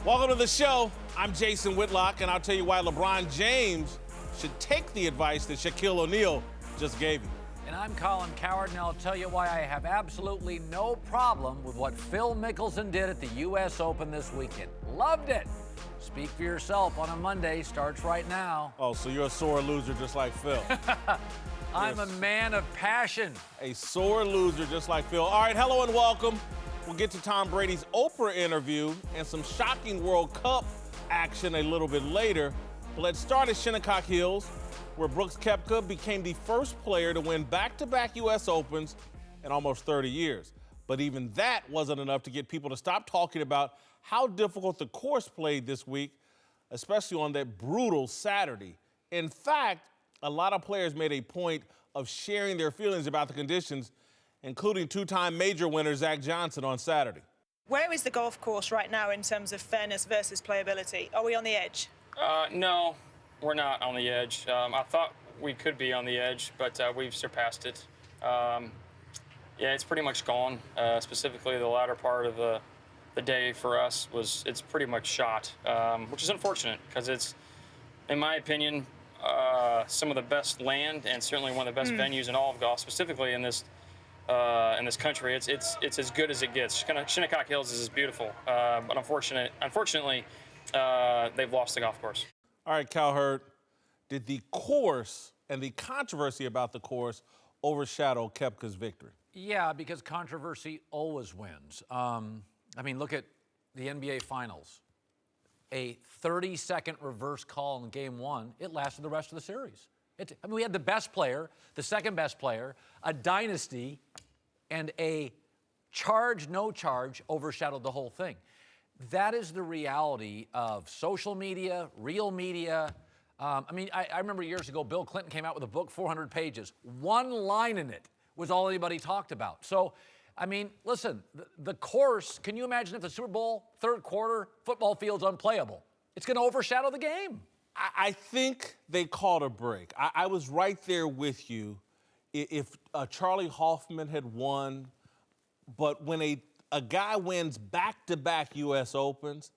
Welcome to the show. I'm Jason Whitlock, and I'll tell you why LeBron James should take the advice that Shaquille O'Neal just gave you. And I'm Colin Cowherd, and I'll tell you why I have absolutely no problem with what Phil Mickelson did at the U.S. Open this weekend. Loved it. Speak for yourself on a Monday starts right now. Oh, so you're a sore loser just like Phil. I'm a man of passion. A sore loser just like Phil. All right, hello and welcome. We'll get to Tom Brady's Oprah interview and some shocking World Cup action a little bit later. But let's start at Shinnecock Hills, where Brooks Koepka became the first player to win back-to-back U.S. Opens in almost 30 years. But even that wasn't enough to get people to stop talking about how difficult the course played this week, especially on that brutal Saturday. In fact, a lot of players made a point of sharing their feelings about the conditions, including two-time major winner Zach Johnson on Saturday. Where is the golf course right now in terms of fairness versus playability? Are we on the edge? No, we're not on the edge. I thought we could be on the edge, but we've surpassed it. Yeah, it's pretty much gone. Specifically, the latter part of the day for us it's pretty much shot, which is unfortunate because it's, in my opinion, some of the best land and certainly one of the best venues in all of golf, specifically in this country. It's as good as it gets. Shinnecock Hills is beautiful, but unfortunately, they've lost the golf course. All right, Cowherd, did the course and the controversy about the course overshadow Koepka's victory? Yeah, because controversy always wins. I mean, look at the NBA Finals. A 30-second reverse call in Game 1, it lasted the rest of the series. We had the best player, the second best player, a dynasty, and a charge, no charge overshadowed the whole thing. That is the reality of social media, real media. I remember years ago, Bill Clinton came out with a book, 400 pages. One line in it was all anybody talked about. So, I mean, listen, the course, can you imagine if the Super Bowl third quarter football field's unplayable? It's going to overshadow the game. I think they called a break. I was right there with you if Charlie Hoffman had won, but when a guy wins back-to-back U.S. Opens,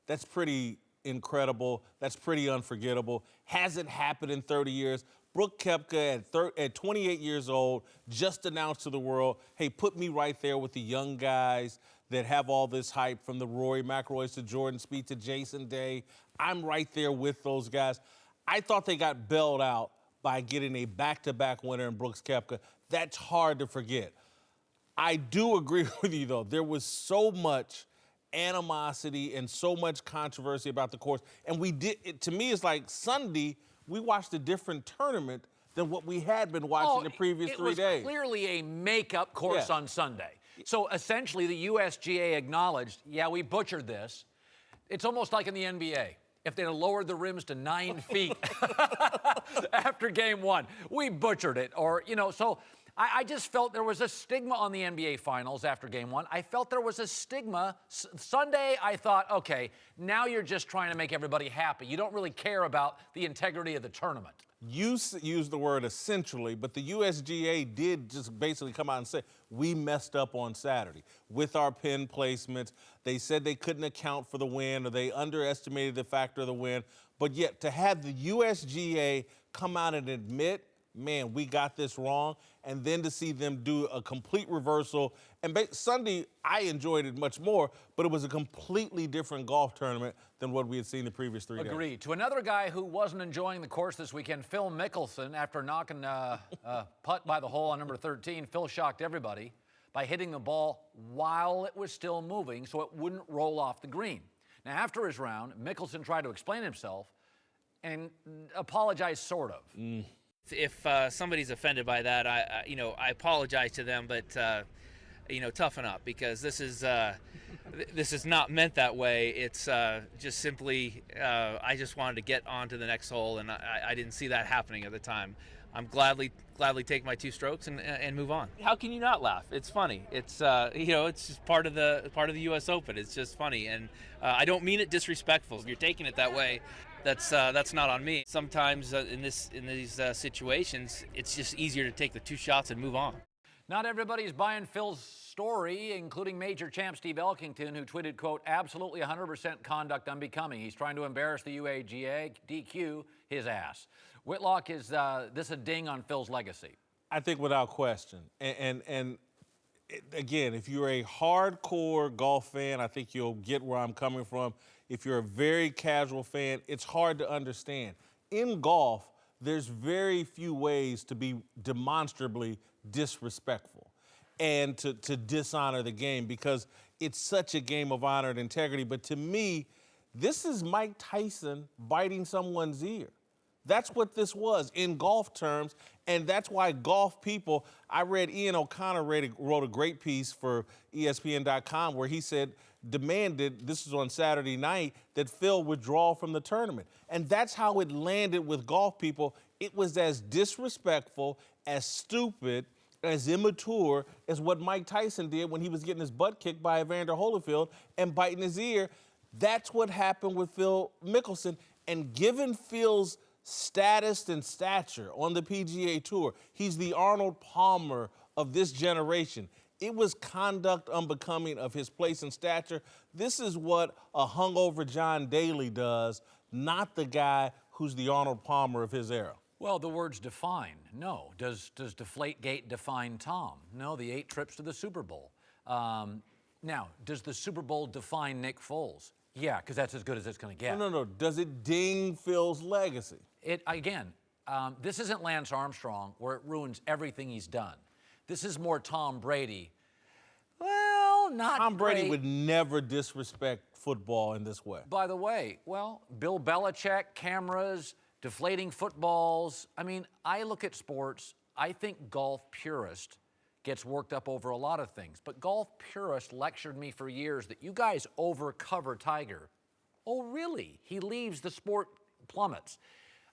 that's pretty incredible. That's pretty unforgettable. Hasn't happened in 30 years. Brooks Koepka at 28 years old just announced to the world, hey, put me right there with the young guys that have all this hype, from the Rory McIlroys to Jordan Spieth to Jason Day. I'm right there with those guys. I thought they got bailed out by getting a back-to-back winner in Brooks Koepka. That's hard to forget. I do agree with you, though. There was so much animosity and so much controversy about the course. And to me, it's like Sunday, we watched a different tournament than what we had been watching the previous 3 days. It was clearly a makeup course on Sunday. So essentially, the USGA acknowledged, yeah, we butchered this. It's almost like in the NBA. If they'd have lowered the rims to 9 feet after Game 1, we butchered it. Or, so I just felt there was a stigma on the NBA Finals after Game 1. I felt there was a stigma. Sunday, I thought, okay, now you're just trying to make everybody happy. You don't really care about the integrity of the tournament. You used the word essentially, but the USGA did just basically come out and say, we messed up on Saturday with our pin placements. They said they couldn't account for the win, or they underestimated the factor of the win. But yet to have the USGA come out and admit, man, we got this wrong, and then to see them do a complete reversal. And Sunday, I enjoyed it much more, but it was a completely different golf tournament than what we had seen the previous 3 days. Agreed. To another guy who wasn't enjoying the course this weekend, Phil Mickelson, after knocking a putt by the hole on number 13, Phil shocked everybody by hitting the ball while it was still moving so it wouldn't roll off the green. Now, after his round, Mickelson tried to explain himself and apologized, sort of. If somebody's offended by that, I apologize to them, but toughen up, because this is not meant that way. It's just simply I just wanted to get on to the next hole, and I didn't see that happening at the time. I'm gladly take my 2 strokes and move on. How can you not laugh? It's funny. It's it's just part of the U.S. Open. It's just funny, and I don't mean it disrespectful. If you're taking it that way, that's not on me. Sometimes in these situations, it's just easier to take the 2 shots and move on. Not everybody's buying Phil's story, including Major Champ Steve Elkington, who tweeted, quote, absolutely 100% conduct unbecoming. He's trying to embarrass the UAGA, DQ his ass. Whitlock, is this a ding on Phil's legacy? I think without question. Again, if you're a hardcore golf fan, I think you'll get where I'm coming from. If you're a very casual fan, it's hard to understand. In golf, there's very few ways to be demonstrably disrespectful and to dishonor the game, because it's such a game of honor and integrity. But to me, this is Mike Tyson biting someone's ear. That's what this was in golf terms, and that's why golf people, I read Ian O'Connor wrote a great piece for ESPN.com where he said, demanded, this was on Saturday night, that Phil withdraw from the tournament. And that's how it landed with golf people. It was as disrespectful, as stupid, as immature as what Mike Tyson did when he was getting his butt kicked by Evander Holyfield and biting his ear. That's what happened with Phil Mickelson. And given Phil's status and stature on the PGA Tour, he's the Arnold Palmer of this generation. It was conduct unbecoming of his place and stature. This is what a hungover John Daly does, not the guy who's the Arnold Palmer of his era. Well, the words define. No. Does Deflategate define Tom? No, the 8 trips to the Super Bowl. Now, does the Super Bowl define Nick Foles? Yeah, because that's as good as it's going to get. No. Does it ding Phil's legacy? This isn't Lance Armstrong where it ruins everything he's done. This is more Tom Brady. Well, not Tom Brady great. would never disrespect football in this way. By the way, well, Bill Belichick, cameras, deflating footballs. I mean, I look at sports, I think golf purist gets worked up over a lot of things. But golf purist lectured me for years that you guys overcover Tiger. Oh, really? He leaves, the sport plummets.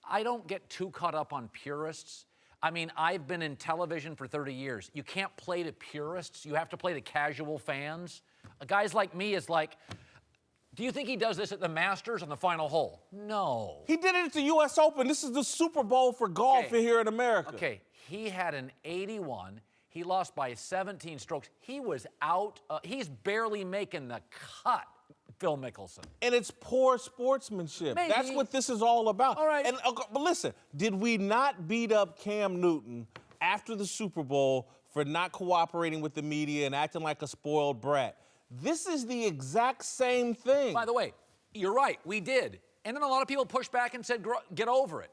I don't get too caught up on purists. I mean, I've been in television for 30 years. You can't play to purists. You have to play to casual fans. Guys like me is like, do you think he does this at the Masters on the final hole? No. He did it at the U.S. Open. This is the Super Bowl for golf here in America. Okay, he had an 81. He lost by 17 strokes. He was out. He's barely making the cut, Phil Mickelson. And it's poor sportsmanship. Maybe. That's what this is all about. All right. But listen, did we not beat up Cam Newton after the Super Bowl for not cooperating with the media and acting like a spoiled brat? This is the exact same thing. By the way, you're right, we did. And then a lot of people pushed back and said, get over it.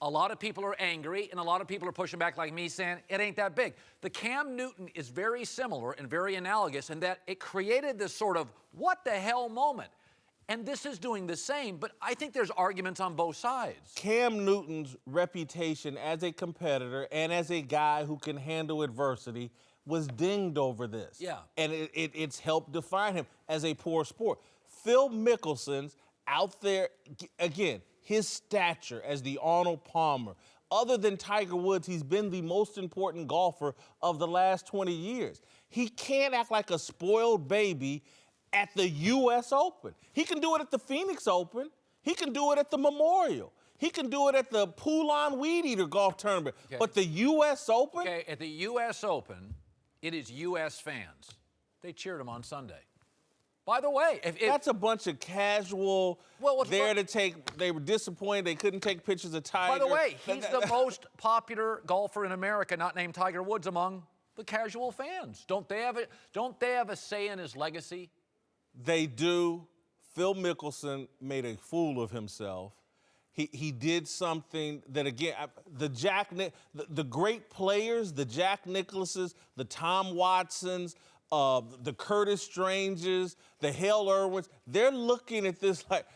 A lot of people are angry, and a lot of people are pushing back like me, saying it ain't that big. The Cam Newton is very similar and very analogous in that it created this sort of what the hell moment. And this is doing the same, but I think there's arguments on both sides. Cam Newton's reputation as a competitor and as a guy who can handle adversity was dinged over this. Yeah. And it's helped define him as a poor sport. Phil Mickelson's out there, again, his stature as the Arnold Palmer. Other than Tiger Woods, he's been the most important golfer of the last 20 years. He can't act like a spoiled baby at the U.S. Open. He can do it at the Phoenix Open. He can do it at the Memorial. He can do it at the Poulon Weed Eater golf tournament. Okay. But the U.S. Open? Okay, at the U.S. Open, it is U.S. fans. They cheered him on Sunday. By the way, that's a bunch of casual they were disappointed they couldn't take pictures of Tiger. By the way, he's the most popular golfer in America, not named Tiger Woods, among the casual fans. Don't they have a say in his legacy? They do. Phil Mickelson made a fool of himself. He did something that, again, the great players, the Jack Nicklauses, the Tom Watsons, the Curtis Strangers, the Hale Irwins, they're looking at this like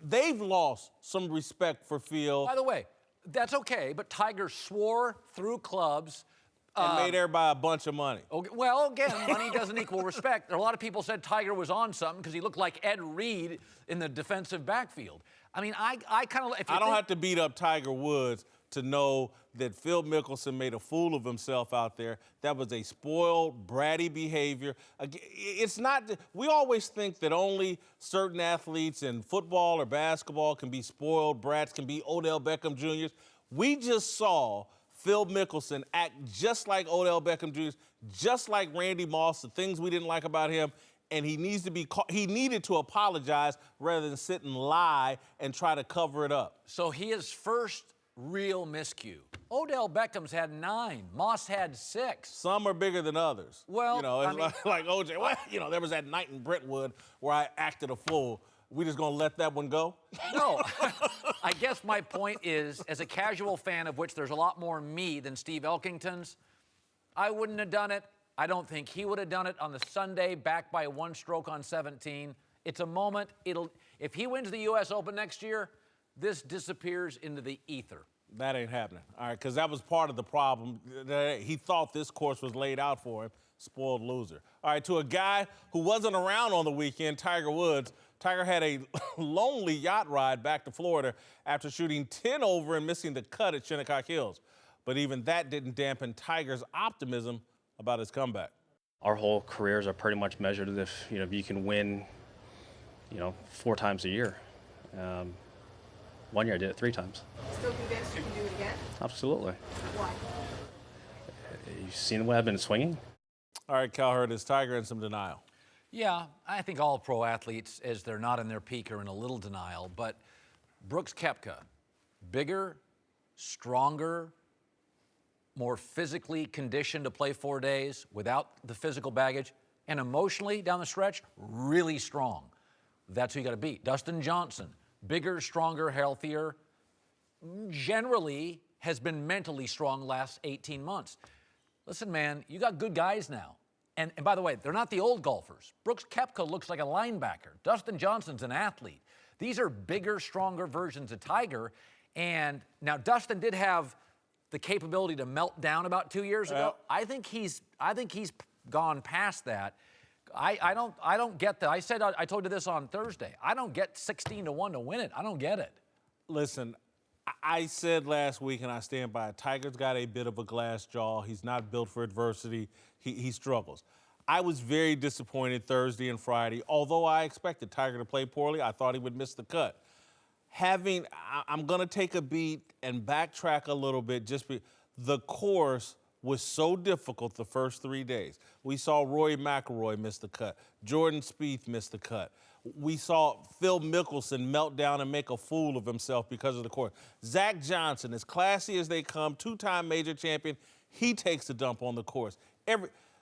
they've lost some respect for Phil. By the way, that's okay, but Tiger swore through clubs. And made everybody a bunch of money. Okay, well, again, money doesn't equal respect. A lot of people said Tiger was on something because he looked like Ed Reed in the defensive backfield. I mean, I kind of... I don't have to beat up Tiger Woods to know that Phil Mickelson made a fool of himself out there. That was a spoiled, bratty behavior. It's not... We always think that only certain athletes in football or basketball can be spoiled brats, can be Odell Beckham Jr. We just saw Phil Mickelson act just like Odell Beckham Jr., just like Randy Moss, the things we didn't like about him, and he needed to apologize rather than sit and lie and try to cover it up. So his first real miscue. Odell Beckham's had 9. Moss had 6. Some are bigger than others. Well, it's like OJ. Well, there was that night in Brentwood where I acted a fool. We just gonna let that one go? No. I guess my point is, as a casual fan of which there's a lot more me than Steve Elkington's, I wouldn't have done it. I don't think he would have done it on the Sunday, back by 1 stroke on 17. It's a moment. If he wins the U.S. Open next year, this disappears into the ether. That ain't happening. All right, because that was part of the problem. He thought this course was laid out for him. Spoiled loser. All right, to a guy who wasn't around on the weekend, Tiger Woods. Tiger had a lonely yacht ride back to Florida after shooting 10 over and missing the cut at Shinnecock Hills. But even that didn't dampen Tiger's optimism about his comeback. Our whole careers are pretty much measured as if you can win, 4 times a year. One year I did it 3 times. Still convinced you can do it again? Absolutely. Why? You've seen the way I've been swinging? All right, Cowherd, is Tiger in some denial? Yeah, I think all pro athletes, as they're not in their peak, are in a little denial. But Brooks Koepka, bigger, stronger, more physically conditioned to play 4 days without the physical baggage, and emotionally down the stretch, really strong. That's who you got to beat. Dustin Johnson, bigger, stronger, healthier, generally has been mentally strong last 18 months. Listen, man, you got good guys now. And by the way, they're not the old golfers. Brooks Koepka looks like a linebacker. Dustin Johnson's an athlete. These are bigger, stronger versions of Tiger. And now Dustin did have the capability to melt down about 2 years ago. I think he's gone past that. I don't get that. I told you this on Thursday. I don't get 16-1 to win it. I don't get it. Listen, I said last week, and I stand by it, Tiger's got a bit of a glass jaw. He's not built for adversity. He struggles. I was very disappointed Thursday and Friday. Although I expected Tiger to play poorly, I thought he would miss the cut. I'm going to take a beat and backtrack a little bit. The course was so difficult the first 3 days. We saw Rory McIlroy miss the cut. Jordan Spieth miss the cut. We saw Phil Mickelson melt down and make a fool of himself because of the course. Zach Johnson, as classy as they come, 2-time major champion, he takes a dump on the course.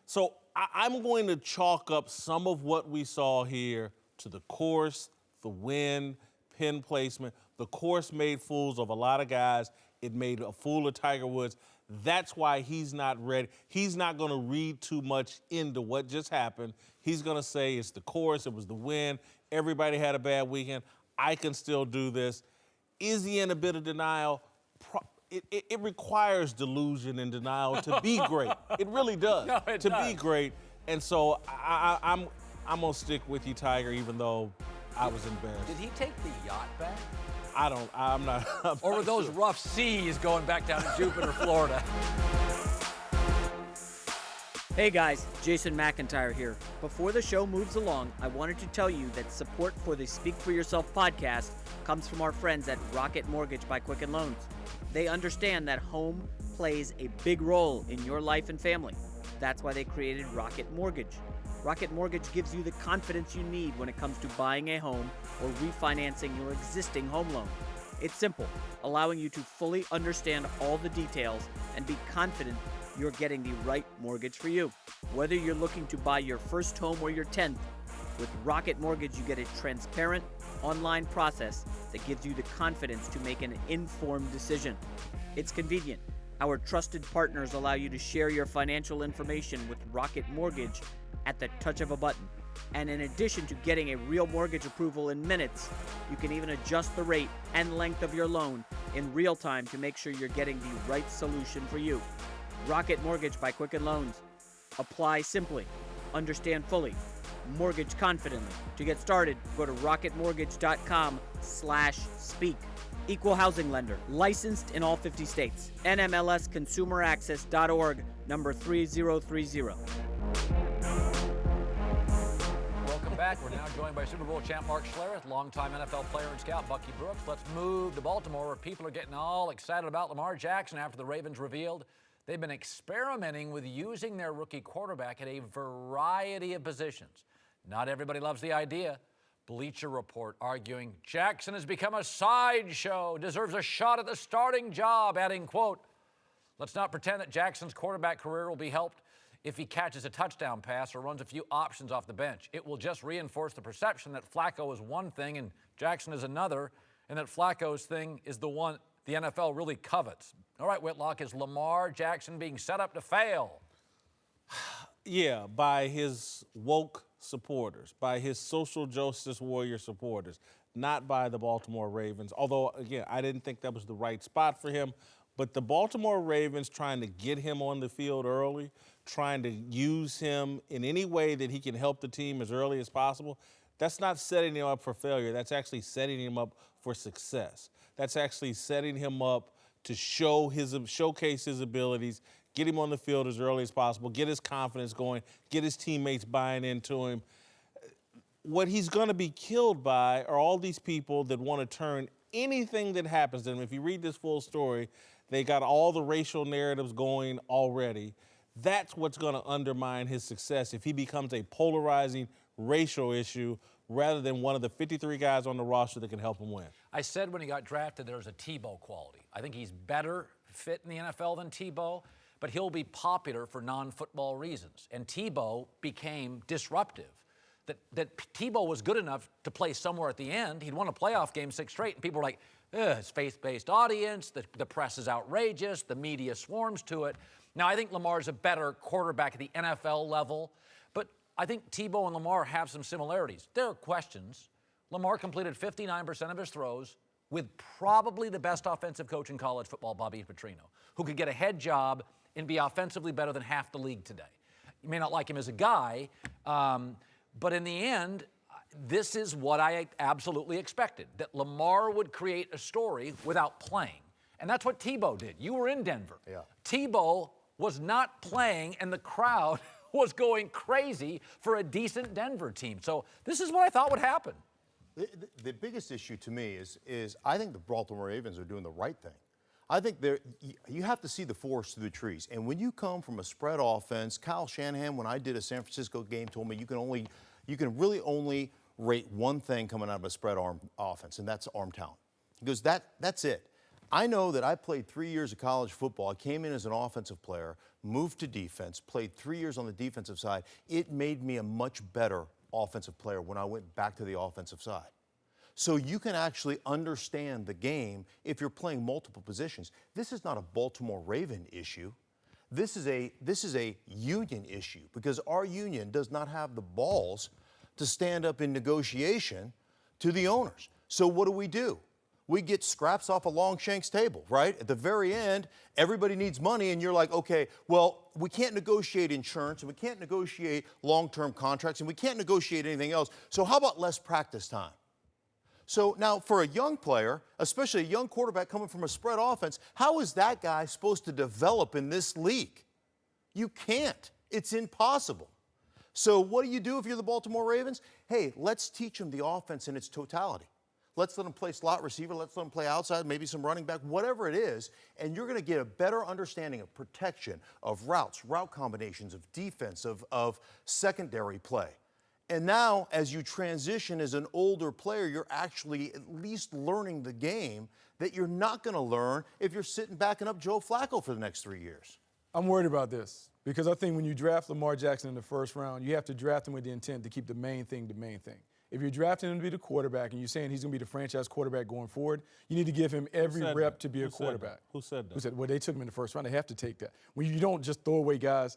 So I'm going to chalk up some of what we saw here to the course, the wind, pin placement. The course made fools of a lot of guys. It made a fool of Tiger Woods. That's why he's not ready. He's not going to read too much into what just happened. He's going to say it's the course, it was the wind, everybody had a bad weekend. I can still do this. Is he in a bit of denial? It requires delusion and denial to be great. It really does. No, it does. Be great. And so I'm going to stick with you, Tiger, even though I was embarrassed. Did he take the yacht back? I'm not. Or were those rough seas going back down to Jupiter, Florida? Hey guys, Jason McIntyre here. Before the show moves along, I wanted to tell you that support for the Speak for Yourself podcast comes from our friends at Rocket Mortgage by Quicken Loans. They understand that home plays a big role in your life and family. That's why they created Rocket Mortgage. Rocket Mortgage gives you the confidence you need when it comes to buying a home or refinancing your existing home loan. It's simple, allowing you to fully understand all the details and be confident you're getting the right mortgage for you. Whether you're looking to buy your first home or your 10th, with Rocket Mortgage you get a transparent online process that gives you the confidence to make an informed decision. It's convenient. Our trusted partners allow you to share your financial information with Rocket Mortgage at the touch of a button. And in addition to getting a real mortgage approval in minutes, you can even adjust the rate and length of your loan in real time to make sure you're getting the right solution for you. Rocket Mortgage by Quicken Loans. Apply simply. Understand fully. Mortgage confidently. To get started, go to rocketmortgage.com/speak. Equal housing lender. Licensed in all 50 states. NMLSconsumeraccess.org, number 3030. Welcome back. back. We're now joined by Super Bowl champ Mark Schlereth, longtime NFL player and scout Bucky Brooks. Let's move to Baltimore, where people are getting all excited about Lamar Jackson after the Ravens revealed they've been experimenting with using their rookie quarterback at a variety of positions. Not everybody loves the idea. Bleacher Report arguing Jackson has become a sideshow, deserves a shot at the starting job, adding, quote, "Let's not pretend that Jackson's quarterback career will be helped if he catches a touchdown pass or runs a few options off the bench. It will just reinforce the perception that Flacco is one thing and Jackson is another, and that Flacco's thing is the one the NFL really covets." All right, Whitlock, is Lamar Jackson being set up to fail? Yeah, by his woke supporters, by his social justice warrior supporters, not by the Baltimore Ravens. Although, again, I didn't think that was the right spot for him. But the Baltimore Ravens trying to get him on the field early, trying to use him in any way that he can help the team as early as possible, that's not setting him up for failure. That's actually setting him up for success. That's actually setting him up to showcase his abilities, get him on the field as early as possible, get his confidence going, get his teammates buying into him. What he's going to be killed by are all these people that want to turn anything that happens to him. If you read this full story, they got all the racial narratives going already. That's what's going to undermine his success if he becomes a polarizing racial issue rather than one of the 53 guys on the roster that can help him win. I said when he got drafted there's a Tebow quality. I think he's better fit in the NFL than Tebow, but he'll be popular for non-football reasons. And Tebow became disruptive. That Tebow was good enough to play somewhere at the end. He'd won a playoff game 6 straight, and people were like, it's faith-based audience, the press is outrageous, the media swarms to it. Now, I think Lamar's a better quarterback at the NFL level, but I think Tebow and Lamar have some similarities. There are questions. Lamar completed 59% of his throws with probably the best offensive coach in college football, Bobby Petrino, who could get a head job and be offensively better than half the league today. You may not like him as a guy, but in the end, this is what I absolutely expected, that Lamar would create a story without playing. And that's what Tebow did. You were in Denver. Yeah. Tebow was not playing, and the crowd was going crazy for a decent Denver team. So this is what I thought would happen. The biggest issue to me is I think the Baltimore Ravens are doing the right thing. I think you have to see the forest through the trees. And when you come from a spread offense, Kyle Shanahan, when I did a San Francisco game, told me you can really only rate one thing coming out of a spread arm offense, and that's arm talent. He goes, that's it. I know that I played 3 years of college football. I came in as an offensive player, moved to defense, played 3 years on the defensive side. It made me a much better offensive player when I went back to the offensive side. So you can actually understand the game if you're playing multiple positions. This is not a Baltimore Raven issue. This is a union issue because our union does not have the balls to stand up in negotiation to the owners. So what do? We get scraps off of Longshank's table, right? At the very end, everybody needs money, and you're like, okay, well, we can't negotiate insurance, and we can't negotiate long-term contracts, and we can't negotiate anything else. So how about less practice time? So now for a young player, especially a young quarterback coming from a spread offense, how is that guy supposed to develop in this league? You can't. It's impossible. So what do you do if you're the Baltimore Ravens? Hey, let's teach them the offense in its totality. Let's let them play slot receiver. Let's let them play outside, maybe some running back, whatever it is. And you're going to get a better understanding of protection, of routes, route combinations, of defense, of secondary play. And now, as you transition as an older player, you're actually at least learning the game that you're not going to learn if you're sitting backing up Joe Flacco for the next 3 years. I'm worried about this because I think when you draft Lamar Jackson in the first round, you have to draft him with the intent to keep the main thing the main thing. If you're drafting him to be the quarterback and you're saying he's going to be the franchise quarterback going forward, you need to give him every rep to be a quarterback. Who said that? Who said? Well, they took him in the first round. They have to take that. When you don't just throw away guys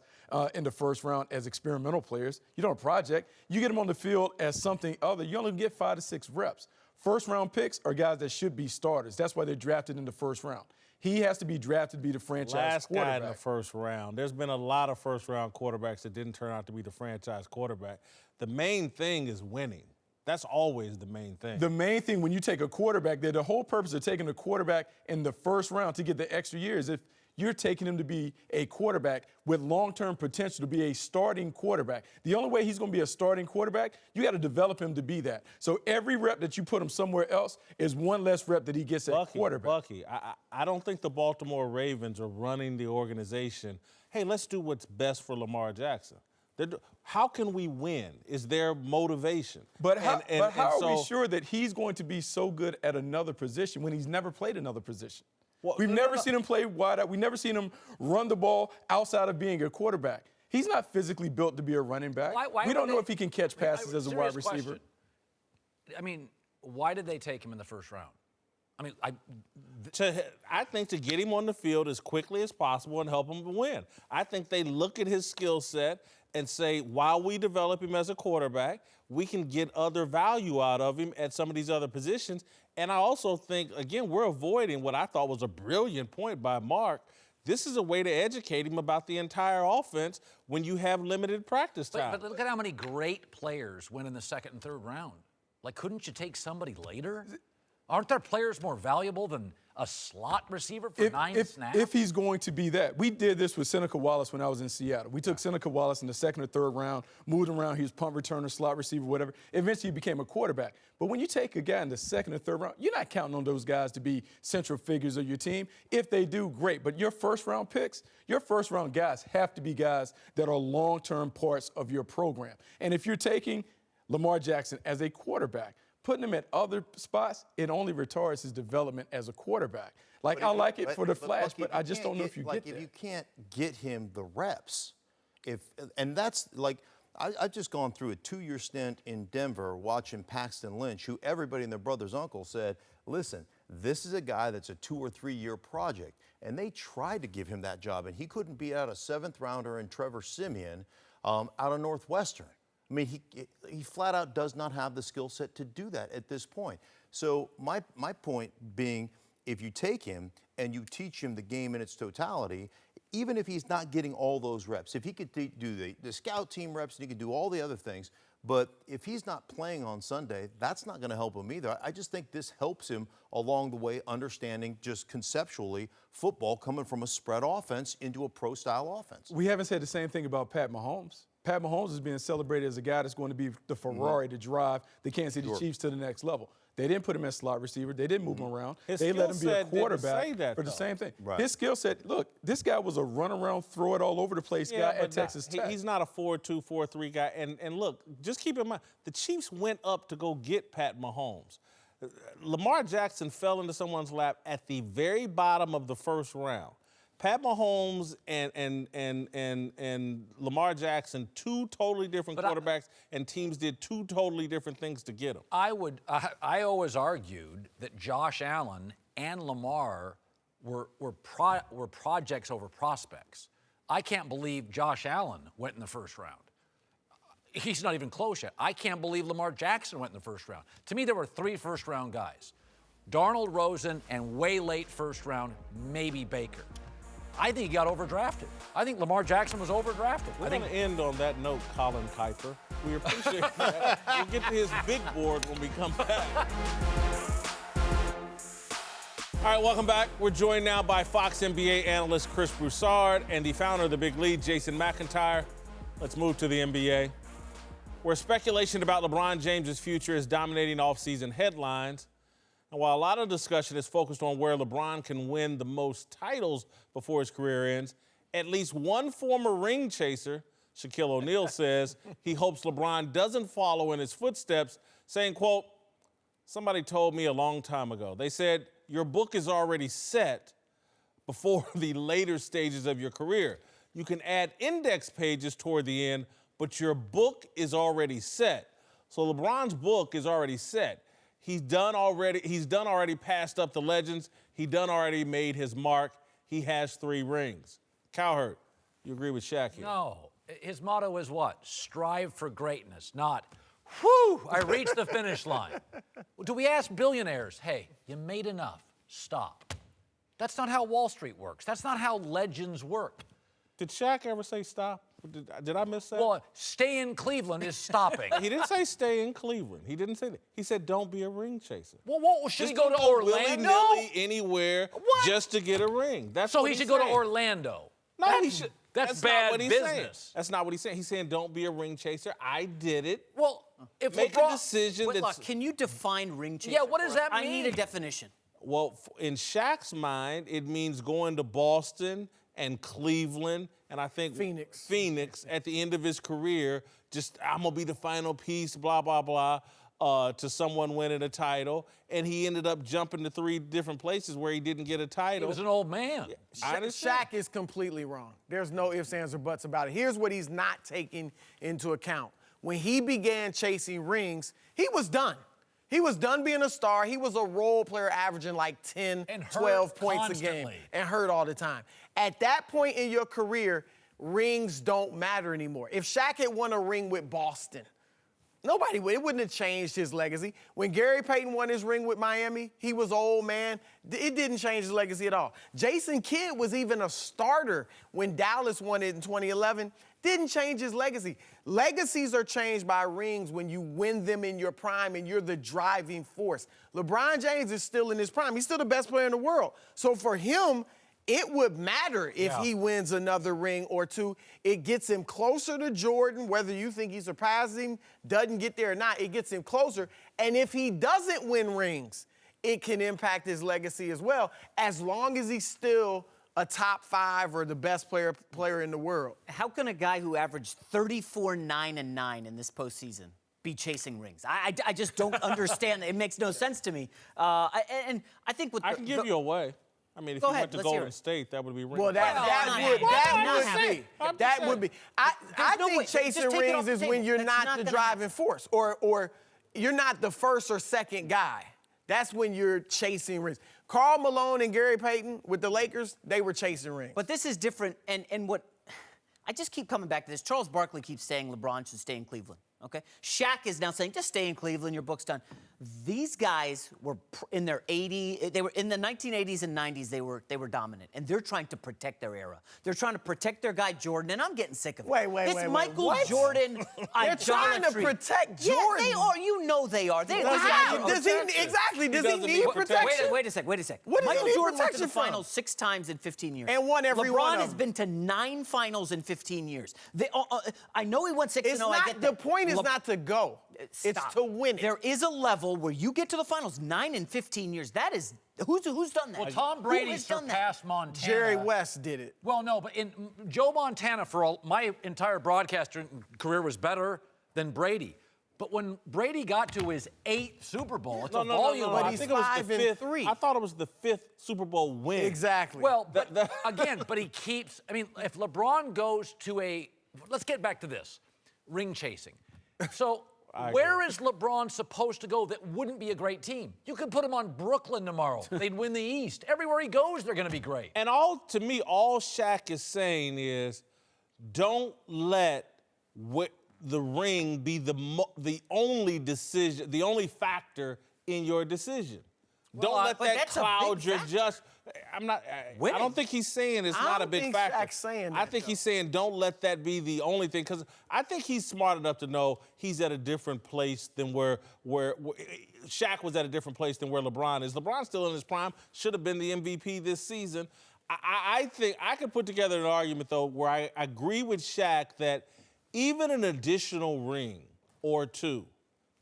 in the first round as experimental players, you don't project. You get them on the field as something other. You only get 5 to 6 reps. First-round picks are guys that should be starters. That's why they're drafted in the first round. He has to be drafted to be the franchise quarterback. Last guy in the first round. There's been a lot of first-round quarterbacks that didn't turn out to be the franchise quarterback. The main thing is winning. That's always the main thing. The main thing when you take a quarterback, the whole purpose of taking a quarterback in the first round to get the extra years, if you're taking him to be a quarterback with long-term potential to be a starting quarterback. The only way he's going to be a starting quarterback, you got to develop him to be that. So every rep that you put him somewhere else is one less rep that he gets at quarterback. Bucky, I don't think the Baltimore Ravens are running the organization, hey, let's do what's best for Lamar Jackson. How can we win is their motivation. But how are we sure that he's going to be so good at another position when he's never played another position? Well, We've never seen him play wide out. We've never seen him run the ball outside of being a quarterback. He's not physically built to be a running back. We don't know if he can catch passes as a wide receiver. Question. I mean, why did they take him in the first round? I mean, I think to get him on the field as quickly as possible and help him to win. I think they look at his skill set and say, while we develop him as a quarterback, we can get other value out of him at some of these other positions. And I also think, again, we're avoiding what I thought was a brilliant point by Mark. This is a way to educate him about the entire offense when you have limited practice time. But look at how many great players went in the second and third round. Like, couldn't you take somebody later? Aren't there players more valuable than a slot receiver for 9 snaps? If he's going to be that. We did this with Seneca Wallace when I was in Seattle. We took Seneca Wallace in the second or third round, moved him around. He was punt returner, slot receiver, whatever. Eventually, he became a quarterback. But when you take a guy in the second or third round, you're not counting on those guys to be central figures of your team. If they do, great. But your first-round picks, your first-round guys have to be guys that are long-term parts of your program. And if you're taking Lamar Jackson as a quarterback, putting him at other spots, it only retards his development as a quarterback. Like, I like it for the flash, but I just don't know if you get there. If you can't get him the reps, and that's like, I've just gone through a 2-year stint in Denver watching Paxton Lynch, who everybody and their brother's uncle said, listen, this is a guy that's a 2 or 3 year project. And they tried to give him that job, and he couldn't beat out a 7th rounder in Trevor Siemian out of Northwestern. I mean, he flat out does not have the skill set to do that at this point. So my point being, if you take him and you teach him the game in its totality, even if he's not getting all those reps, if he could do the scout team reps and he could do all the other things, but if he's not playing on Sunday, that's not going to help him either. I just think this helps him along the way, understanding just conceptually football coming from a spread offense into a pro-style offense. We haven't said the same thing about Pat Mahomes. Pat Mahomes is being celebrated as a guy that's going to be the Ferrari to drive the Kansas City Chiefs to the next level. They didn't put him as slot receiver. They didn't move him around. They let him be a quarterback for the same thing. Right. His skill set, look, this guy was a run-around, throw-it-all-over-the-place guy at Texas Tech. He's not a 4-2, 4-3 guy. And look, just keep in mind, the Chiefs went up to go get Pat Mahomes. Lamar Jackson fell into someone's lap at the very bottom of the first round. Pat Mahomes and Lamar Jackson, 2 totally different quarterbacks, and teams did 2 totally different things to get them. I always argued that Josh Allen and Lamar were projects over prospects. I can't believe Josh Allen went in the first round. He's not even close yet. I can't believe Lamar Jackson went in the first round. To me, there were 3 first-round guys. Darnold, Rosen, and way late first round, maybe Baker. I think he got overdrafted. I think Lamar Jackson was overdrafted. We're going to end on that note, Colin Cowherd. We appreciate that. We'll get to his big board when we come back. All right, welcome back. We're joined now by Fox NBA analyst Chris Broussard and the founder of The Big Lead, Jason McIntyre. Let's move to the NBA, where speculation about LeBron James's future is dominating off-season headlines. And while a lot of discussion is focused on where LeBron can win the most titles before his career ends, at least one former ring chaser, Shaquille O'Neal, says he hopes LeBron doesn't follow in his footsteps, saying, quote, somebody told me a long time ago, they said, your book is already set before the later stages of your career. You can add index pages toward the end, but your book is already set. So LeBron's book is already set. He's done already passed up the legends. He done already made his mark. He has 3 rings. Cowherd, you agree with Shaq here? No. His motto is what? Strive for greatness, not, whew, I reached the finish line. Do we ask billionaires, hey, you made enough, stop? That's not how Wall Street works. That's not how legends work. Did Shaq ever say stop? Did I miss that? Well, stay in Cleveland is stopping. He didn't say stay in Cleveland. He didn't say that. He said don't be a ring chaser. Well, what, should he go to don't Orlando? willy-nilly anywhere just to get a ring. That's So what he should he's go to saying. Orlando. No, he should. That's not bad what he's business. saying. That's not what he's saying. He's saying don't be a ring chaser. I did it. Well, if Make LeBron, a decision Whitlock, that's... can you define ring chaser? Yeah, what does for us? that I need a mean? definition. Well, in Shaq's mind, it means going to Boston and Cleveland, and I think Phoenix at the end of his career, just, I'm going to be the final piece, blah, blah, blah, to someone winning a title. And he ended up jumping to 3 different places where he didn't get a title. he was an old man. I understand. Shaq is completely wrong. There's no ifs, ands, or buts about it. Here's what he's not taking into account. When he began chasing rings, he was done. He was done being a star. He was a role player averaging like 10, And hurt 12 points a constantly. game and hurt all the time. At that point in your career, rings don't matter anymore. If Shaq had won a ring with Boston, nobody would. It wouldn't have changed his legacy. When Gary Payton won his ring with Miami, he was old man. It didn't change his legacy at all. Jason Kidd was even a starter when Dallas won it in 2011. Didn't change his legacy. Legacies are changed by rings when you win them in your prime and you're the driving force. LeBron James is still in his prime. He's still the best player in the world. So for him, it would matter if he wins another ring or 2. It gets him closer to Jordan, whether you think he surpasses him, doesn't get there or not, it gets him closer. And if he doesn't win rings, it can impact his legacy as well, as long as he's still a top 5 or the best player in the world. How can a guy who averaged 34, 9, and 9 in this postseason be chasing rings? I just don't understand. It makes no sense to me. And I think with I can give you a way. I mean, if you went to let's hear Golden it. State, that would be ring. Well, that would be. I no think way. Just chasing take it off rings the is table. when you're That's not not the gonna driving force, or you're not the first or second guy. That's when you're chasing rings. Karl Malone and Gary Payton with the Lakers, they were chasing rings. But this is different, and what I just keep coming back to this. Charles Barkley keeps saying LeBron should stay in Cleveland. Okay, Shaq is now saying just stay in Cleveland. Your book's done. These guys were in their 80s. They were in the 1980s and 90s. They were dominant, and they're trying to protect their era. They're trying to protect their guy Jordan, and I'm getting sick of it. Wait, Michael what? Jordan. They're trying to protect Jordan. Yeah, they are. You know they are. They Does he need protection? Wait a sec. What does he Michael need Jordan went to protection the from? finals 6 times in 15 years. And won every LeBron one of has them. been to 9 finals in 15 years. I know he won 6-0. It's I not, get the that. point is not to go. It's Stop. to win it. There is a level where you get to the finals 9 in 15 years. That is who's done that? Well, Tom Who Brady has done that? surpassed Montana. Jerry West did it. Well, no, but Joe Montana for my entire broadcaster career was better than Brady. But when Brady got to his 8th Super Bowl, it's a volume. But I he's think it was 5 the and 5th. 3. I thought it was the 5th Super Bowl win. Exactly. Well, but again, but he keeps. I mean, if LeBron goes to let's get back to this, ring chasing. So. Where is LeBron supposed to go that wouldn't be a great team? You could put him on Brooklyn tomorrow. They'd win the East. Everywhere he goes, they're going to be great. And to me, all Shaq is saying is, don't let the ring be the only decision, the only factor in your decision. Don't let that cloud your just. I'm not. I don't think he's saying it's not a big factor. Shaq's saying that, I think he's saying don't let that be the only thing, because I think he's smart enough to know he's at a different place than where Shaq was at a different place than where LeBron is. LeBron's still in his prime. Should have been the MVP this season. I think I could put together an argument though where I agree with Shaq that even an additional ring or 2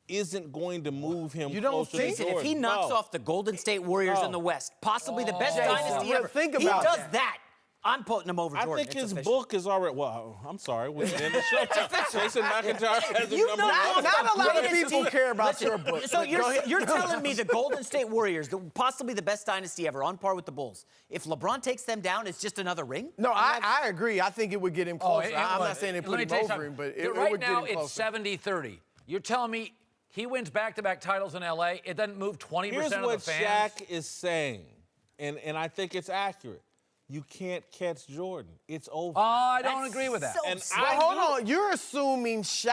isn't going to move him closer to Jordan. If he knocks off the Golden State Warriors in the West, possibly the best dynasty ever, think he about does that. I'm putting him over Jordan. I think It's his official. book is already. Well, I'm sorry. We end the show. Jason McIntyre has a You number know one. Not a lot of Greatest people team. care about your book. So you're telling me the Golden State Warriors, possibly the best dynasty ever, on par with the Bulls. If LeBron takes them down, it's just another ring? No, I agree. I think it would get him closer. I'm not saying they let put me him tell you over something. him, but it right would get now him closer. it's 70-30. You're telling me he wins back-to-back titles in L.A., it doesn't move 20% Here's of the what fans? Shaq is saying, and I think it's accurate. You can't catch Jordan. It's over. I don't agree with that. Hold on. You're assuming Shaq.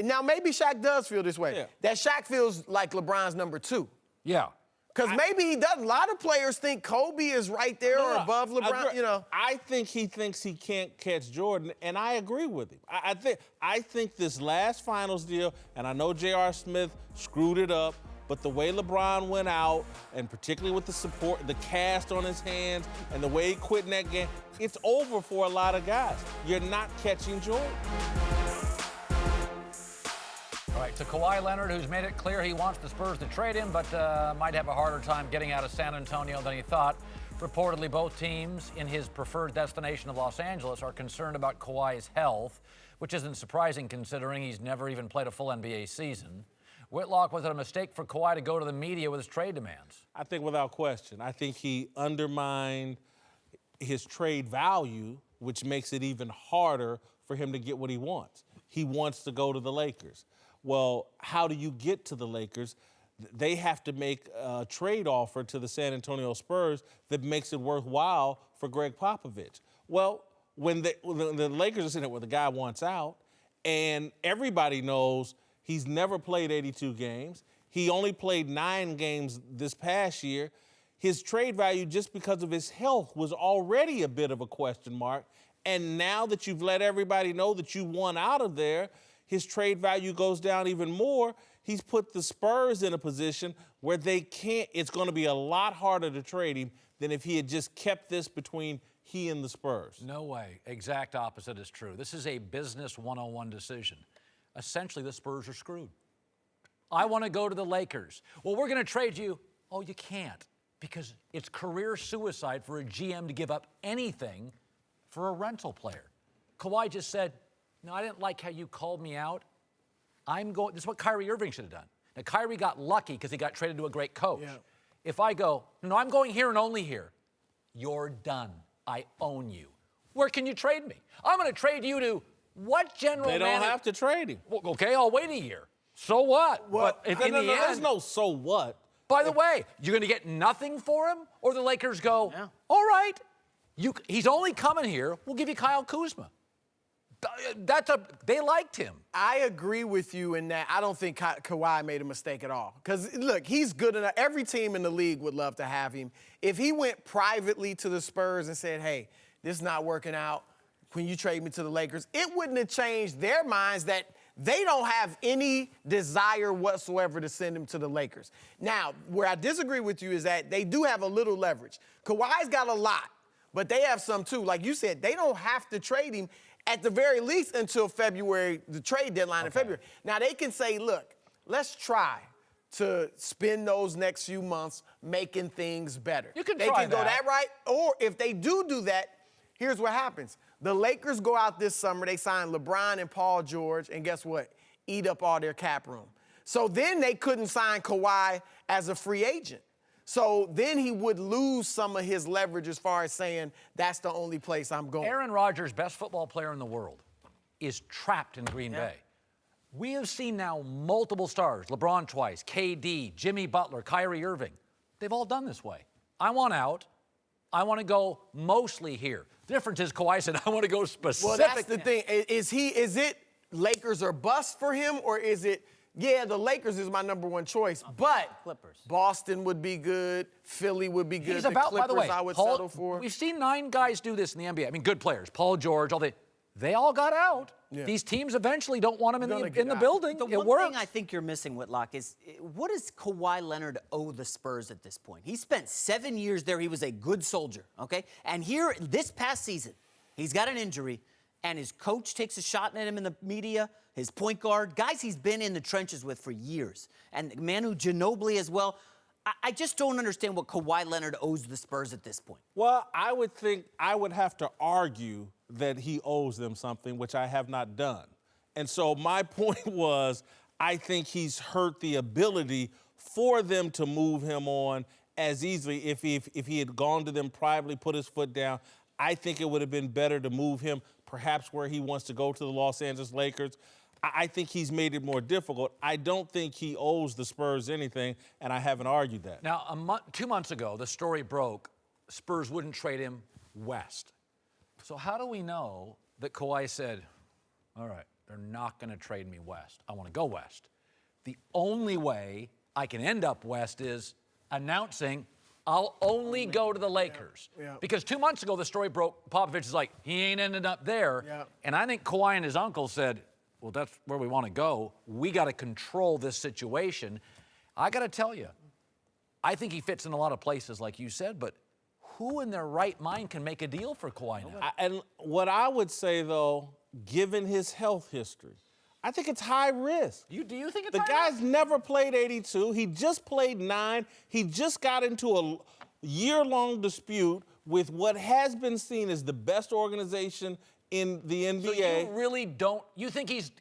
Now, maybe Shaq does feel this way. Yeah. That Shaq feels like LeBron's number 2. Yeah. Because maybe he doesn't. A lot of players think Kobe is right there or above LeBron, you know. I think he thinks he can't catch Jordan, and I agree with him. I think this last finals deal, and I know J.R. Smith screwed it up, but the way LeBron went out, and particularly with the support, the cast on his hands, and the way he quit in that game, it's over for a lot of guys. You're not catching Jordan. All right, to Kawhi Leonard, who's made it clear he wants the Spurs to trade him, but might have a harder time getting out of San Antonio than he thought. Reportedly, both teams in his preferred destination of Los Angeles are concerned about Kawhi's health, which isn't surprising considering he's never even played a full NBA season. Whitlock, was it a mistake for Kawhi to go to the media with his trade demands? I think without question. I think he undermined his trade value, which makes it even harder for him to get what he wants. He wants to go to the Lakers. Well, how do you get to the Lakers? They have to make a trade offer to the San Antonio Spurs that makes it worthwhile for Greg Popovich. Well, when the Lakers are sitting there, well, the guy wants out, and everybody knows he's never played 82 games. He only played 9 games this past year. His trade value, just because of his health, was already a bit of a question mark. And now that you've let everybody know that you want out of there, his trade value goes down even more. He's put the Spurs in a position where they can't, it's going to be a lot harder to trade him than if he had just kept this between he and the Spurs. No way. Exact opposite is true. This is a business 101 decision. Essentially, the Spurs are screwed. I want to go to the Lakers. Well, we're going to trade you. Oh, you can't, because it's career suicide for a GM to give up anything for a rental player. Kawhi just said, no, I didn't like how you called me out. I'm going. This is what Kyrie Irving should have done. Now, Kyrie got lucky because he got traded to a great coach. Yeah. If I go, no, I'm going here and only here, you're done. I own you. Where can you trade me? I'm going to trade you to what general manager? They don't have to trade him. Well, okay, I'll wait a year. So what? Well, but in the end, there's no so what. By the way, you're going to get nothing for him, or the Lakers go, all right, he's only coming here. We'll give you Kyle Kuzma. They liked him. I agree with you in that I don't think Kawhi made a mistake at all. Because, look, he's good enough. Every team in the league would love to have him. If he went privately to the Spurs and said, hey, this is not working out, can you trade me to the Lakers? It wouldn't have changed their minds that they don't have any desire whatsoever to send him to the Lakers. Now, where I disagree with you is that they do have a little leverage. Kawhi's got a lot, but they have some too. Like you said, they don't have to trade him at the very least until February, the trade deadline in February. Now, they can say, look, let's try to spend those next few months making things better. You can they try can go that right. Or if they do that, here's what happens. The Lakers go out this summer, they sign LeBron and Paul George, and guess what? Eat up all their cap room. So then they couldn't sign Kawhi as a free agent. So then he would lose some of his leverage as far as saying, that's the only place I'm going. Aaron Rodgers, best football player in the world, is trapped in Green Bay. We have seen now multiple stars, LeBron twice, KD, Jimmy Butler, Kyrie Irving. They've all done this way. I want out. I want to go mostly here. The difference is Kawhi said, I want to go specific. Well, that's the thing. Is it Lakers or bust for him, or is it, yeah, the Lakers is my number one choice, but Clippers. Boston would be good, Philly would be good, He's the about, Clippers by the way, I would Paul, settle for. We've seen 9 guys do this in the NBA. I mean, good players. Paul George, they all got out. Yeah. These teams eventually don't want him in the building. The it one thing I think you're missing, Whitlock, is what does Kawhi Leonard owe the Spurs at this point? He spent 7 years there. He was a good soldier, okay? And here, this past season, he's got an injury, and his coach takes a shot at him in the media, his point guard, guys he's been in the trenches with for years, and Manu Ginobili as well. I just don't understand what Kawhi Leonard owes the Spurs at this point. Well, I would think I would have to argue that he owes them something, which I have not done. And so my point was, I think he's hurt the ability for them to move him on as easily. If he had gone to them privately, put his foot down, I think it would have been better to move him perhaps where he wants to go to the Los Angeles Lakers. I think he's made it more difficult. I don't think he owes the Spurs anything, and I haven't argued that. Now, 2 months ago, the story broke, Spurs wouldn't trade him west. So how do we know that Kawhi said, all right, they're not going to trade me west. I want to go west. The only way I can end up west is announcing, I'll only go to the Lakers. Yeah. Because 2 months ago, the story broke. Popovich is like, he ain't ended up there. Yeah. And I think Kawhi and his uncle said, well, that's where we want to go. We got to control this situation. I got to tell you, I think he fits in a lot of places, like you said, but who in their right mind can make a deal for Kawhi now? And what I would say, though, given his health history, I think it's high risk. Do you think it's The high risk? guy's never played 82. He just played 9. He just got into a year-long dispute with what has been seen as the best organization in the NBA. So you really don't, you think he's...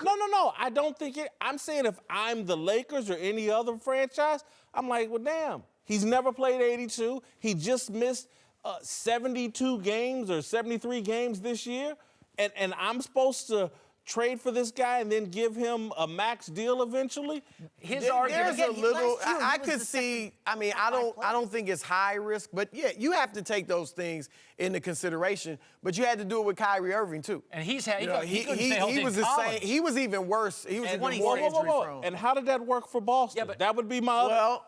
No. I don't think it. I'm saying if I'm the Lakers or any other franchise, I'm like, well, damn. He's never played 82. He just missed 72 games or 73 games this year. And I'm supposed to trade for this guy and then give him a max deal eventually? His argument... There's a little... I could see... I mean, I don't think it's high risk, but yeah, you have to take those things into consideration. But you had to do it with Kyrie Irving, too. And he's had... You know, he couldn't stay healthy he was in the college. same. He was even worse. He was even more injury-prone. And how did that work for Boston? Yeah, but- that would be my other... Well,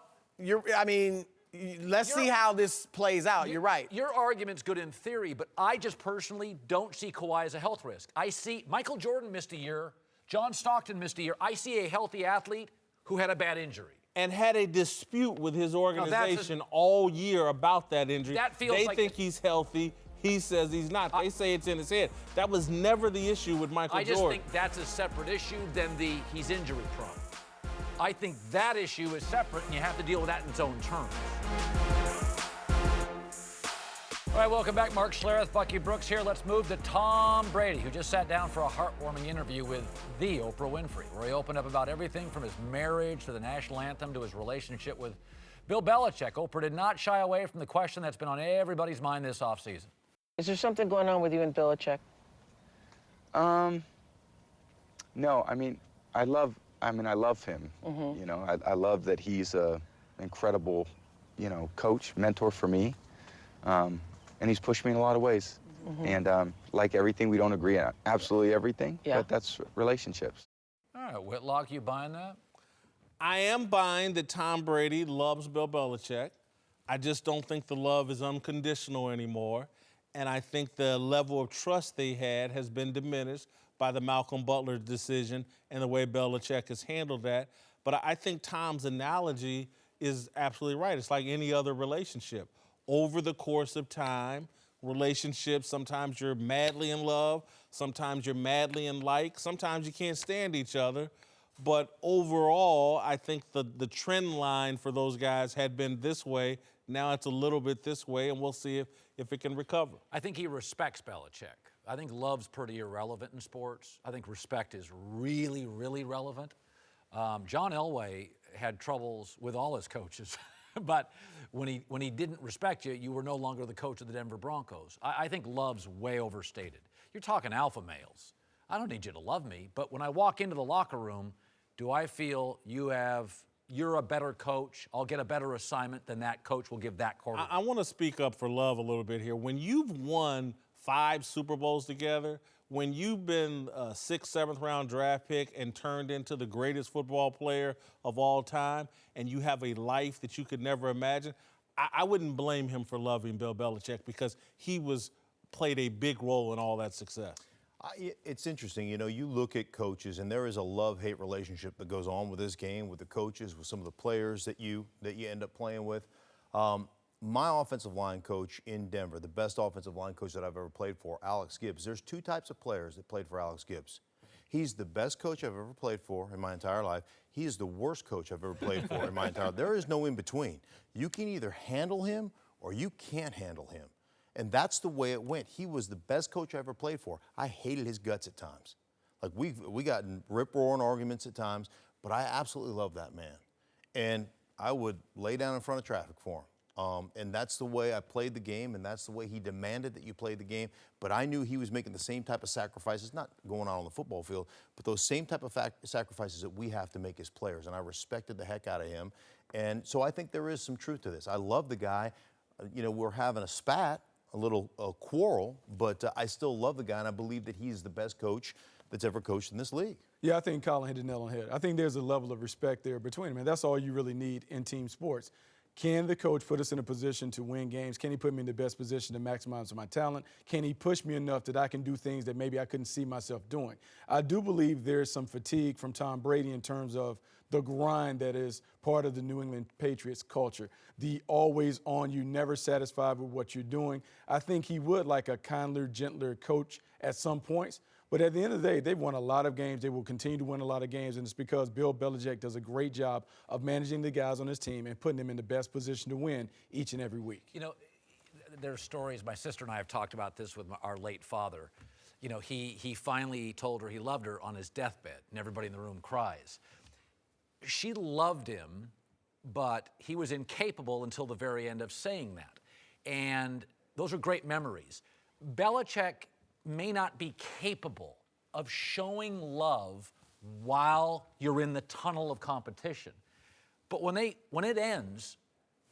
let's see how this plays out. You're right. Your argument's good in theory, but I just personally don't see Kawhi as a health risk. I see Michael Jordan missed a year. John Stockton missed a year. I see a healthy athlete who had a bad injury. And had a dispute with his organization all year about that injury. That feels they like think he's healthy. He says he's not. They say it's in his head. That was never the issue with Michael Jordan. I just think that's a separate issue than he's injury prone. I think that issue is separate, and you have to deal with that in its own terms. All right, welcome back. Mark Schlereth, Bucky Brooks here. Let's move to Tom Brady, who just sat down for a heartwarming interview with the Oprah Winfrey, where he opened up about everything from his marriage to the national anthem to his relationship with Bill Belichick. Oprah did not shy away from the question that's been on everybody's mind this offseason. Is there something going on with you and Belichick? No, I love him. Mm-hmm. You know, I love that he's a incredible, coach, mentor for me. And he's pushed me in a lot of ways. Mm-hmm. And like everything, we don't agree on absolutely everything, Yeah. but that's relationships. All right, Whitlock, you buying that? I am buying that Tom Brady loves Bill Belichick. I just don't think the love is unconditional anymore. And I think the level of trust they had has been diminished by the Malcolm Butler decision and the way Belichick has handled that. But I think Tom's analogy is absolutely right. It's like any other relationship. Over the course of time, relationships, sometimes you're madly in love, sometimes you're madly in like, sometimes you can't stand each other. But overall, I think the trend line for those guys had been this way. Now it's a little bit this way, and we'll see if it can recover. I think he respects Belichick. I think love's pretty irrelevant in sports. I think respect is really, really relevant. John Elway had troubles with all his coaches. But when he didn't respect you, you were no longer the coach of the Denver Broncos. I think love's way overstated. You're talking alpha males. I don't need you to love me, but when I walk into the locker room, do I feel you're a better coach, I'll get a better assignment than that coach will give that quarterback? I want to speak up for love a little bit here. When you've won 5 Super Bowls together, when you've been a 6th, 7th round draft pick and turned into the greatest football player of all time, and you have a life that you could never imagine, I wouldn't blame him for loving Bill Belichick because he played a big role in all that success. It's interesting, you look at coaches, and there is a love-hate relationship that goes on with this game, with the coaches, with some of the players that you end up playing with. My offensive line coach in Denver, the best offensive line coach that I've ever played for, Alex Gibbs. There's 2 types of players that played for Alex Gibbs. He's the best coach I've ever played for in my entire life. He is the worst coach I've ever played for in my entire life. There is no in between. You can either handle him or you can't handle him. And that's the way it went. He was the best coach I ever played for. I hated his guts at times. Like we got in rip-roaring arguments at times, but I absolutely love that man. And I would lay down in front of traffic for him. And that's the way I played the game, and that's the way he demanded that you play the game. But I knew he was making the same type of sacrifices, not going out on the football field, but those same type of sacrifices that we have to make as players. And I respected the heck out of him. And so I think there is some truth to this. I love the guy. We're having a spat, a little quarrel, but I still love the guy, and I believe that he's the best coach that's ever coached in this league. Yeah, I think Colin hit the nail on the head. I think there's a level of respect there between them, and that's all you really need in team sports. Can the coach put us in a position to win games? Can he put me in the best position to maximize my talent? Can he push me enough that I can do things that maybe I couldn't see myself doing? I do believe there's some fatigue from Tom Brady in terms of the grind that is part of the New England Patriots culture. The always on, you never satisfied with what you're doing. I think he would like a kinder, gentler coach at some points. But at the end of the day, they've won a lot of games. They will continue to win a lot of games, and it's because Bill Belichick does a great job of managing the guys on his team and putting them in the best position to win each and every week. You know, there's stories, my sister and I have talked about this with our late father. You know, he finally told her he loved her on his deathbed, and everybody in the room cries. She loved him, but he was incapable until the very end of saying that. And those are great memories. Belichick may not be capable of showing love while you're in the tunnel of competition. But when it ends,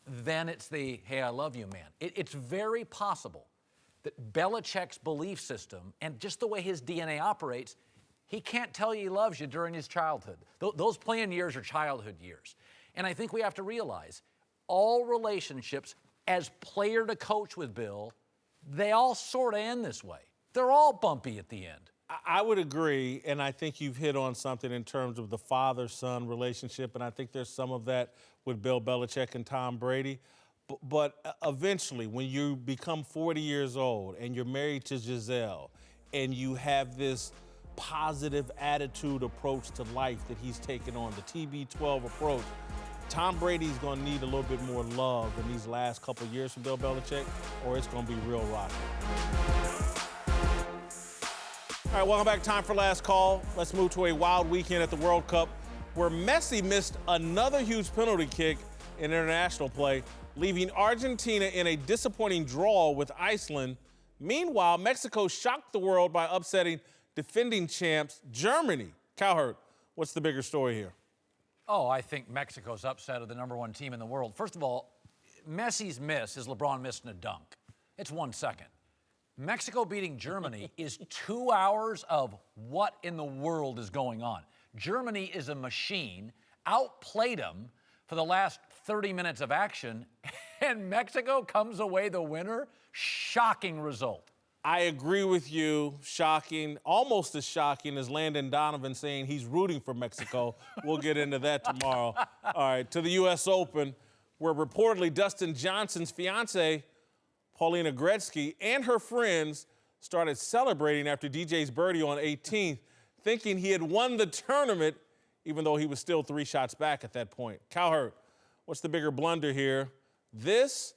then it's the, hey, I love you, man. It's very possible that Belichick's belief system and just the way his DNA operates, he can't tell you he loves you during his childhood. Those playing years are childhood years. And I think we have to realize all relationships as player to coach with Bill, they all sort of end this way. They're all bumpy at the end. I would agree, and I think you've hit on something in terms of the father-son relationship, and I think there's some of that with Bill Belichick and Tom Brady. But eventually, when you become 40 years old and you're married to Giselle and you have this positive attitude approach to life that he's taken on, the TB12 approach, Tom Brady's going to need a little bit more love in these last couple of years from Bill Belichick, or it's going to be real rocky. All right, welcome back. Time for last call. Let's move to a wild weekend at the World Cup where Messi missed another huge penalty kick in international play, leaving Argentina in a disappointing draw with Iceland. Meanwhile, Mexico shocked the world by upsetting defending champs Germany. Cowherd, what's the bigger story here? Oh, I think Mexico's upset of the #1 team in the world. First of all, Messi's miss is LeBron missing a dunk. It's 1 second. Mexico beating Germany is 2 hours of what in the world is going on. Germany is a machine, outplayed them for the last 30 minutes of action, and Mexico comes away the winner. Shocking result. I agree with you. Shocking, almost as shocking as Landon Donovan saying he's rooting for Mexico. We'll get into that tomorrow. All right, to the U.S. Open, where reportedly Dustin Johnson's fiance, Paulina Gretzky, and her friends started celebrating after DJ's birdie on 18th, thinking he had won the tournament, even though he was still 3 shots back at that point. Cowherd, what's the bigger blunder here? This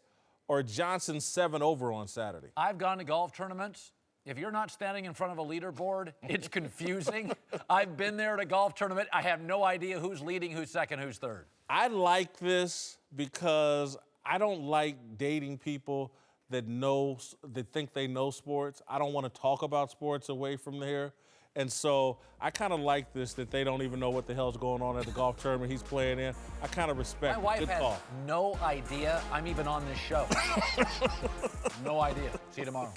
or Johnson's 7-over on Saturday? I've gone to golf tournaments. If you're not standing in front of a leaderboard, it's confusing. I've been there at a golf tournament. I have no idea who's leading, who's second, who's third. I like this because I don't like dating people that think they know sports. I don't want to talk about sports away from there. And so I kind of like this, that they don't even know what the hell's going on at the golf tournament he's playing in. I kind of respect it. My wife Good has call. no idea I'm even on this show. No idea. See you tomorrow.